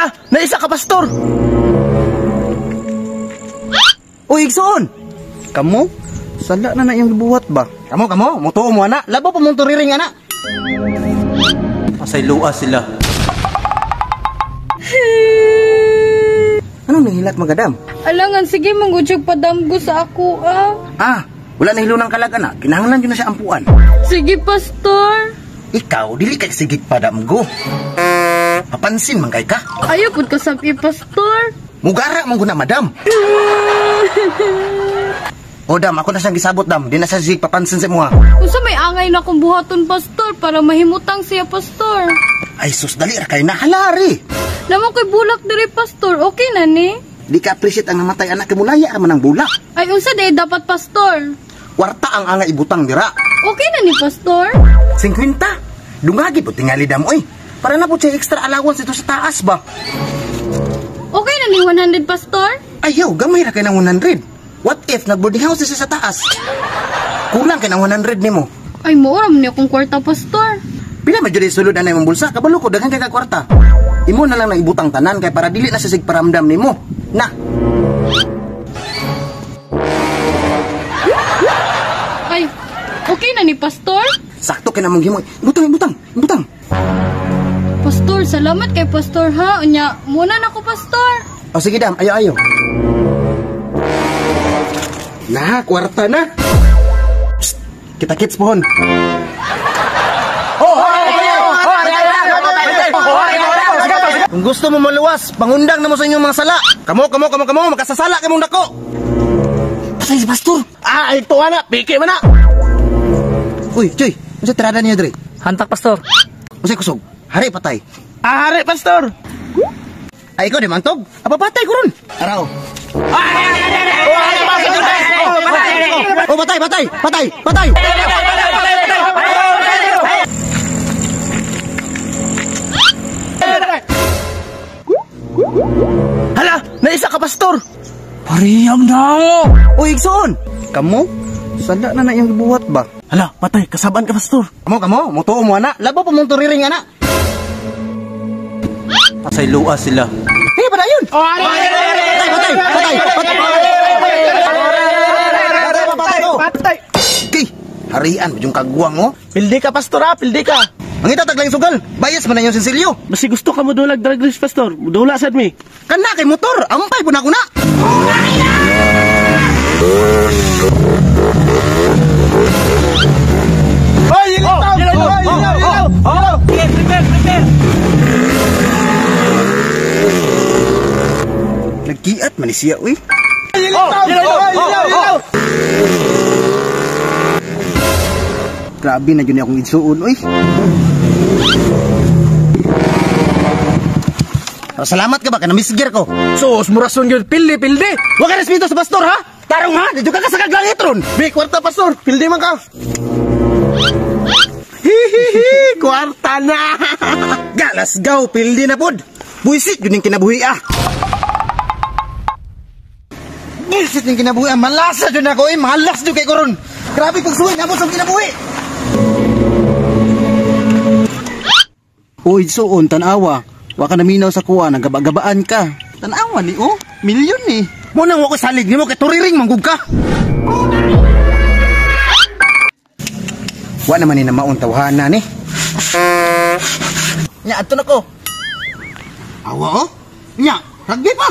Hala, naisa ka pastor. Uy, igsoon. Kamu? Sala na iyong gibuhat ba? Kamu, mutuo mo ana. Labo pa mong turiring ana. Pasay luwa sila. Anong nahilat magadam? Alangan, sige manggudyag padamgo sa ako Wala na hilunang kalag ana. Kinahanglan yun na siya ampuan. Sige, pastor. Ikaw, dili kay sigig padamgo. Papansin man kay ka. Ayaw pud ka sabi, pastor. Mugara mong guna, madam. O, dam, ako na siyang gisabot, dam. Di na siya sigig papansin sa mga. Unsa may angay na kong buhaton, pastor, para mahimutang siya, pastor. Ay, sus, dali ra kay nahalari. Lamang ko'y bulak diri, pastor. Okay na ni? Di ka appreciate ang namatay anak kay mulaya ka man ng bulak. Ay, unsa day dapat, pastor? Kwarta ang angay ibutang dira. Okay na ni, pastor? 50. Dungagi po tingali, dam, oy. Para na po siya extra allowance ito sa taas ba? Okay na ni 100, pastor? Ayaw, gamay ra kay ng 100. What if nag-boarding house siya sa taas? Kulang kay ng 100 ni mo. Ay, mauram niya kong kwarta, pastor. Pila medyo di sulod anay mong bulsa. Kabalo ko, dagan kay kwarta. Imo na lang na ibutang tanan kay para dili na sa sigparamdam ni mo. Na. Ay, okay na ni, pastor? Sakto kay namong himo. Ibutang. Pastor, salamat kay pastor ha. Unya, muna na ko, pastor. O sige, dam, ayo. Na, kwarta na. Psst, kita kits pohon. Kung gusto mo maluwas, pangundang na mo sa inyong mga sala. Kamo, makasasala kay mong dako. Patay si pastor. Ito na, piki man na. Uy, Choy, masa tirada niya, Dre? Hantak, pastor. Masa kusog, hari patay. Hari, pastor. Ay, ikaw di mantog? Apa patay ko ron? Araw. Patay! Hala, naisa ka pastor. Pariyam na mo. Uy, igsoon. Kamu? Sala na iyong gibuhat ba? Hala, patay, kasaban ka, pastor. Kamu, mutuo mo ana. Labo pa mong turiring ana. Pasay luwa sila. Pada yun. Patay. Okay, harian mo yung kagwang mo. Pildi ka, pastor, pildi ka. Ang itataglang sugal, bayas man na yung sinsilyo. Basi gusto ka mo dulag drag race, pastor. Dula sad mi. Kana kay motor, ampay po na kuna. Nagkiat man siya, uy. Grabe na yun akong idsuon, uy. Salamat ka ba? Kanamisgir ko. Sus, murason yun. Pildi. Huwag ka respeto sa pastor, ha? Tarong ha? Dito ka sa kaglangit ron. Bi, kwarta, pastor. Pildi man ka. Hihihi, kwarta na. Galas gaw, pildi na pod. Buisit yun yung kinabuhi, Buisit yung kinabuhi, malasa yun ako, malas yun kay koron. Grabe pagsuhin, abos ang kinabuhi. Uy, suon, tanawa. Waka naminaw sa kuha, nagabagabaan ka. Tanawa ni, milyon ni. Munang wako salig ni mo, kay turiring manggug ka. Wa naman ni na maon tawhana ni. Nya, ato na ko. Awa, Nya, hagdi pa.